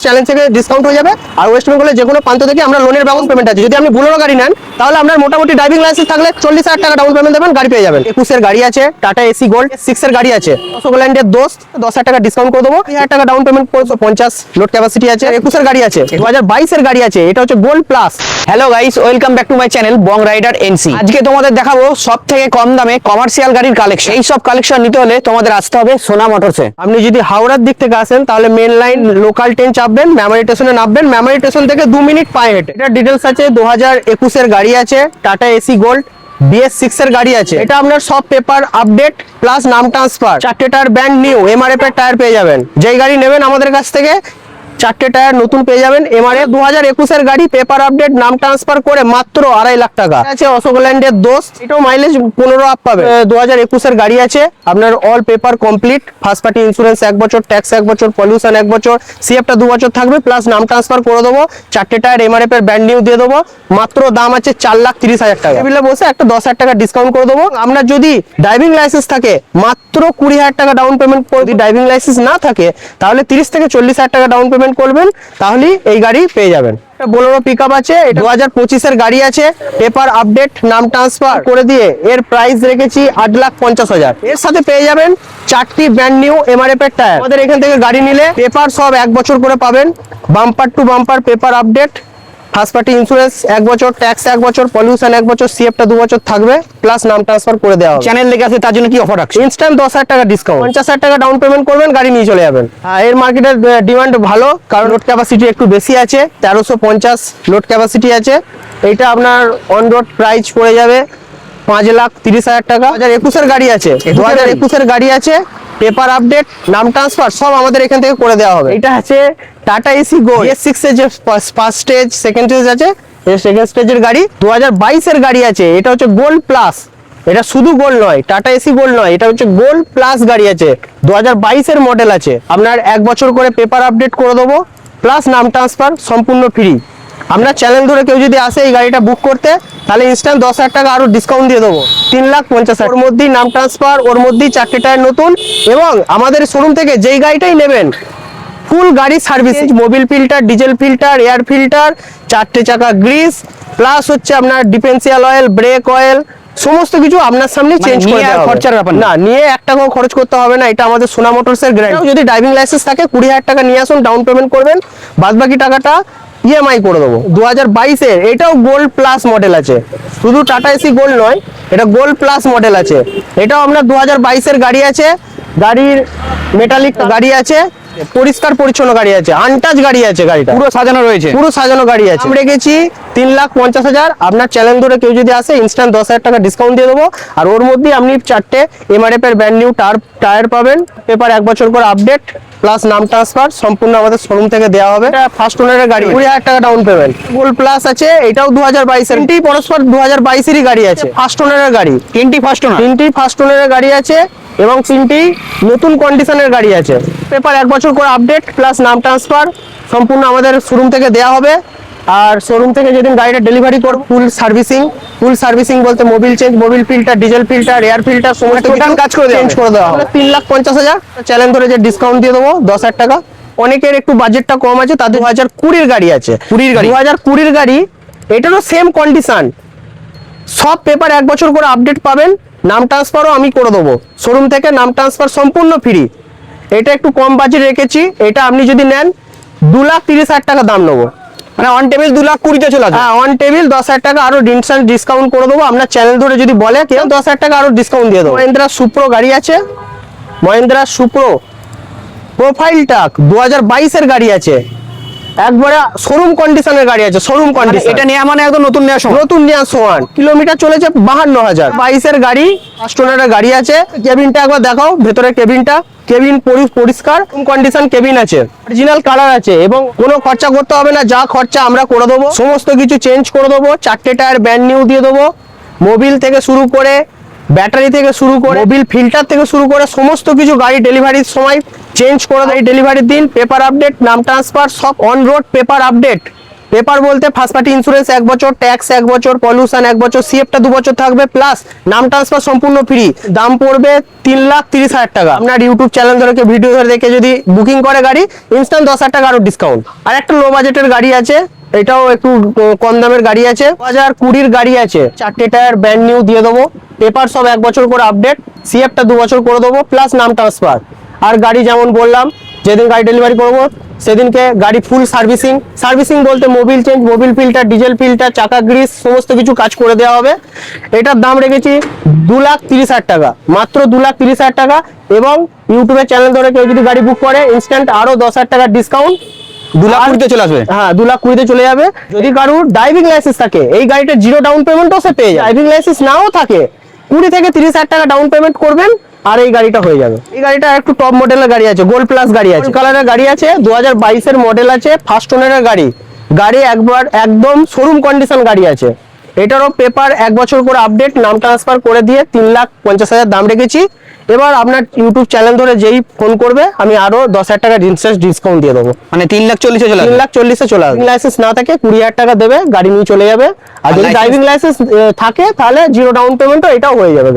Challenge থেকে discount হয়ে যাবে। আর ওয়েস্ট বেঙ্গলের যে কোনো প্রান্ত থেকে আমরা লোনের ব্যবস্থা পেমেন্ট আছে। যদি আপনি বুলেরো গাড়ি নেন তাহলে আপনার মোটামুটি ড্রাইভিং লাইসেন্স থাকলে 40,000 টাকা ডাউন পেমেন্ট দেবেন, গাড়ি পেয়ে যাবেন। 21 এর গাড়ি আছে, টাটা এসি গোল্ড 6 এর গাড়ি আছে, অশোকল্যান্ডের দোস্ত 10,000 টাকা ডিসকাউন্ট করে দেবো, 1000 টাকা ডাউন পেমেন্ট করে 50 লোড ক্যাপাসিটি আছে। 21 এর গাড়ি আছে, 2022 এর গাড়ি আছে, এটা হচ্ছে gold plus. Hello guys, welcome back to my channel Bong Rider এনসি। আজকে তোমাদের দেখাবো সব থেকে কম দামে কমার্শিয়াল গাড়ির কালেকশন। এই সব কালেকশন নিতে হলে তোমাদের আসতে হবে সোনা মোটরসে। আপনি যদি হাওড়ার দিক থেকে আসেন তাহলে মেন লাইন লোকাল ট্রেন চাপবেন, মেমোরি স্টেশনে নামবেন, মেমোরি স্টেশন থেকে 2 মিনিট পায়ে হেঁটে। এটা ডিটেলস আছে, 2021 এর গাড়ি আছে, টাটা এসি গোল্ড BS6 এর গাড়ি আছে। এটা আপনার সব পেপার আপডেট প্লাস নাম ট্রান্সফার, 4টে টায়ার ব্র্যান্ড নিউ MRF এর টায়ার পেয়ে যাবেন। যেই গাড়ি নেবেন আমাদের কাছ থেকে 4টে টায়ার নতুন পেয়ে যাবেন। MRF 2021 এর গাড়ি, পেপার আপডেট নাম ট্রান্সফার করে মাত্র 2.5 লাখ টাকা আছে। অশোকল্যান্ডের দোস্ত, এটাও মাইলেজ 15 আপ পাবে। 2021 এর গাড়ি আছে, আপনার all paper complete, first party insurance 1 বছর, ট্যাক্স 1 বছর, পলিউশন 1 বছর, CF-টা 2 বছর থাকবে, প্লাস নাম ট্রান্সফার করে দেবো। 4টে টায়ার MRF এর ব্র্যান্ড নিউ দিয়ে দেবো, মাত্র দাম আছে 4,30,000 টাকা। টেবিলে বসে একটা 10,000 টাকা ডিসকাউন্ট করে দেবো। আপনার যদি ড্রাইভিং লাইসেন্স থাকে মাত্র 20,000 টাকা ডাউন পেমেন্ট করে, যদি ড্রাইভিং লাইসেন্স না থাকে তাহলে 30 থেকে 40,000 টাকা ডাউন পেমেন্ট করবেন, তাহলে এই গাড়ি পেয়ে যাবেন। বোলেরো পিকআপ আছে, 2025 এর গাড়ি আছে, পেপার আপডেট নাম ট্রান্সফার করে দিয়ে এর প্রাইস রেখেছি 8,50,000। এর সাথে পেয়ে যাবেন 4টি ব্র্যান্ড নিউ MRF এর টায়ার। আমাদের এখান থেকে গাড়ি নিলে পেপার সব 1 বছর করে পাবেন, bumper to bumper paper update, first party insurance 1 বছর, ট্যাক্স 1 বছর, পলিউশন 1 বছর, CF-টা 2 বছর থাকবে, প্লাস নাম ট্রান্সফার করে দেওয়া হবে। চ্যানেল লেগে আছে তার জন্য কি অফার রাখছে? ইনস্ট্যান্ট 10,000 টাকা ডিসকাউন্ট, 50,000 টাকা ডাউন পেমেন্ট করবেন, গাড়ি নিয়ে চলে যাবেন। এর মার্কেটের ডিমান্ড ভালো, কারণ লোড ক্যাপাসিটি একটু বেশি আছে, 1350 লোড ক্যাপাসিটি আছে। এইটা আপনার অন রোড প্রাইস পড়ে যাবে 5,30,000 টাকা। 2021 এর গাড়ি আছে, 2021 এর গাড়ি আছে, পেপার আপডেট নাম ট্রান্সফার সব আমাদের এখান থেকে করে দেওয়া হবে। এটা আছে টাটা এসি গোল্ড BS6 এর যে ফার্স্ট স্টেজ সেকেন্ড স্টেজ আছে, এই সেকেন্ড স্টেজের গাড়ি। 2022 এর গাড়ি আছে, এটা হচ্ছে গোল্ড প্লাস। এটা শুধু গোল্ড নয়, টাটা এসি গোল্ড নয়, এটা হচ্ছে গোল্ড প্লাস গাড়ি আছে, 2022 এর মডেল আছে। আপনার 1 বছর করে পেপার আপডেট করে দেবো, প্লাস নাম ট্রান্সফার সম্পূর্ণ ফ্রি। আপনার চ্যানেল ধরে কেউ যদি আসে এই গাড়িটা বুক করতে, তাহলে ইনস্ট্যান্ট 10,000 টাকা আরো ডিসকাউন্ট দিয়ে দেবো, 3,50,000। ওর মধ্যেই নাম ট্রান্সফার, ওর মধ্যেই 4টে টায়ার নতুন, এবং আমাদের শোরুম থেকে যেই গাড়িটাই নেবেন ফুল গাড়ি service, mobil filter, diesel filter, air filter, 4টে চাকা গ্রিস, প্লাস হচ্ছে আপনার ডিফেন্সিয়াল অয়েল, ব্রেক অয়েল, সমস্ত কিছু আপনার সামনে চেঞ্জ করে দেওয়া হবে। খরচার ব্যাপার না, নিয়ে 1 টাকাও খরচ করতে হবে না। এটা আমাদের সোনা মোটরসের গ্যারান্টি। যদি ড্রাইভিং লাইসেন্স থাকে 20,000 টাকা নিয়ে আসুন, ডাউন পেমেন্ট করবেন, বাদবাকি টাকাটা EMI করে দেবো। 2022 এর এটাও গোল্ড প্লাস মডেল আছে, শুধু টাটা এসি গোল্ড নয়, এটা গোল্ড প্লাস মডেল আছে। এটাও আপনার 2022 এর গাড়ি আছে, গাড়ির মেটালিক গাড়ি আছে, পরিষ্কার পরিচ্ছন্ন গাড়ি আছে, আনটাচ গাড়ি আছে, গাড়িটা পুরো সাজানো রয়েছে, পুরো সাজানো গাড়ি আছে। আমরা রেখেছি 3,50,000। আপনার চ্যানেল ধরে কেউ যদি আসে ইনস্ট্যান্ট 10,000 টাকা ডিসকাউন্ট দিয়ে দেবো। আর ওর মধ্যেই আপনি 4টে MRF এর ব্র্যান্ড নিউ টায়ার পাবেন, পেপার 1 বছর করে আপডেট, প্লাস নাম ট্রান্সফার সম্পূর্ণ আমাদের শোরুম থেকে দেওয়া হবে। এটা ফার্স্ট ওনারের গাড়ি, 20,000 টাকা ডাউন পেমেন্ট। গোল্ড প্লাস আছে, এটাও 2022 এর, 3টি পরস্পর 2022 এরই গাড়ি আছে, ফার্স্ট ওনারের গাড়ি, 3টি ফার্স্ট ওনার, 3টি ফার্স্ট ওনারের গাড়ি আছে, এবং 3টি নতুন কন্ডিশনের গাড়ি আছে। পেপার 1 বছর করে আপডেট, প্লাস নাম ট্রান্সফার সম্পূর্ণ আমাদের শোরুম থেকে দেওয়া হবে। আর শোরুম থেকে যেদিন গাড়িটা ডেলিভারি করব, ফুল সার্ভিসিং বলতে Mobil change, Mobil filter, diesel filter, air filter সমস্ত টোটাল কাজ করে চেঞ্জ করে দেওয়া হবে। 3,50,000 চ্যালেঞ্জ ধরে যে ডিসকাউন্ট দিয়ে দেবো 10,000 টাকা। অনেকের একটু বাজেটটা কম আছে, তাদের 2020 গাড়ি আছে, 2020 গাড়ি, এটারও সেম কন্ডিশন, সব পেপার 1 বছর করে আপডেট পাবেন, নাম ট্রান্সফারও আমি করে দেবো শোরুম থেকে, নাম ট্রান্সফার সম্পূর্ণ ফ্রি। এটা একটু কম বাজেট রেখেছি, এটা আপনি যদি নেন 2,30,000 টাকা দাম নেবো, মানে অন টেবিল 2,20,000 চলে আসবে। হ্যাঁ, অন টেবিল 10,000 টাকা আরো ডিসকাউন্ট করে দেবো। আপনার চ্যানেল ধরে যদি বলে কেউ 10,000 টাকা আরো ডিসকাউন্ট দিয়ে দেবো। মহিন্দ্রা সুপ্রো গাড়ি আছে, মহিন্দ্রা সুপ্রো প্রোফাইল টাক 2022 এর গাড়ি আছে, একবারে শোরুম কন্ডিশনের গাড়ি আছে, শোরুম কন্ডিশন। এটা নেওয়া মানে একদম নতুন নেওয়া সময়, নতুন নেওয়ার সমান, কিলোমিটার চলেছে 52,000। 22 এর গাড়ি, ফার্স্ট ওনারের গাড়ি আছে। কেবিনটা একবার দেখাও, ভেতরে কেবিন পরিষ্কার কন্ডিশন কেবিন আছে, অরিজিনাল কালার আছে, এবং কোনো খরচা করতে হবে না, যা খরচা আমরা করে দেবো, সমস্ত কিছু চেঞ্জ করে দেবো। 4টে টায়ার ব্র্যান্ড নিউ দিয়ে দেবো, মোবিল থেকে শুরু করে, ব্যাটারি থেকে শুরু করে, মোবিল ফিল্টার থেকে শুরু করে সমস্ত কিছু গাড়ি ডেলিভারির সময় চেঞ্জ করে দেয়। ডেলিভারির দিন পেপার আপডেট, নাম ট্রান্সফার সব on road paper update, paper বলতে ফার্স্ট পার্টি ইন্স্যুরেন্স 1 বছর, ট্যাক্স 1 বছর, পলিউশন 1 বছর, সিএফটা 2 বছর থাকবে, প্লাস নাম ট্রান্সফার সম্পূর্ণ ফ্রি। দাম পড়বে 3,30,000 টাকা। আপনার ইউটিউব চ্যানেল ধরে ভিডিও ধরে দেখে যদি বুকিং করে গাড়ি, ইনস্ট্যান্ট 10,000 টাকা আরো ডিসকাউন্ট। আর একটা লো বাজেটের গাড়ি আছে, এটাও একটু কম দামের গাড়ি আছে, 2020 গাড়ি আছে, 4টে টায়ার ব্র্যান্ড নিউ দিয়ে দেবো, পেপার সব 1 বছর করে আপডেট, সিএফটা 2 বছর করে দেবো, প্লাস নাম ট্রান্সফার। আর গাড়ি যেমন বললাম, যেদিন গাড়ি ডেলিভারি করবো সেদিনকে গাড়ি ফুল সার্ভিসিং বলতে Mobil change, Mobil filter, diesel filter, চাকা গ্রিস সমস্ত কিছু কাজ করে দেওয়া হবে। এটার দাম রেখেছি 2,30,000 টাকা, মাত্র 2,30,000 টাকা। এবং ইউটিউবের চ্যানেল ধরে কেউ যদি গাড়ি বুক করে, ইনস্ট্যান্ট আরো 10,000 টাকা ডিসকাউন্ট, 2,20,000 চলে আসবে। হ্যাঁ 2,20,000 চলে যাবে। যদি কারোর ড্রাইভিং লাইসেন্স থাকে, এই গাড়িটা 0 ডাউন পেমেন্টও সে পেয়ে যায়। ড্রাইভিং লাইসেন্স নাও থাকে, 20 থেকে 30,000 টাকা ডাউন পেমেন্ট করবেন আর এই গাড়িটা হয়ে যাবে। এই গাড়িটা একটু টপ মডেলের গাড়ি আছে, গোল্ড প্লাস গাড়ি আছে, কালারের গাড়ি আছে, 2022 এর মডেল আছে, ফার্স্ট ওনারের গাড়ি। গাড়ি একবার একদম শোরুম কন্ডিশন গাড়ি আছে। এটারও পেপার 1 বছর করে আপডেট, নাম ট্রান্সফার করে দিয়ে 3,50,000 দাম রেখেছি। এবার আপনার ইউটিউব চ্যানেল ধরে যেই ফোন করবে, আমি আরো 10,000 টাকা ডিসকাউন্ট দিয়ে দেবো, মানে 3,40,000 চলে আসবে। 3,40,000 চলে আসবে। লাইসেন্স না থাকে 20,000 টাকা দেবে, গাড়ি নিয়ে চলে যাবে। আর যদি license- ড্রাইভিং লাইসেন্স থাকে তাহলে 0 ডাউন পেমেন্টও এটাও হয়ে যাবে।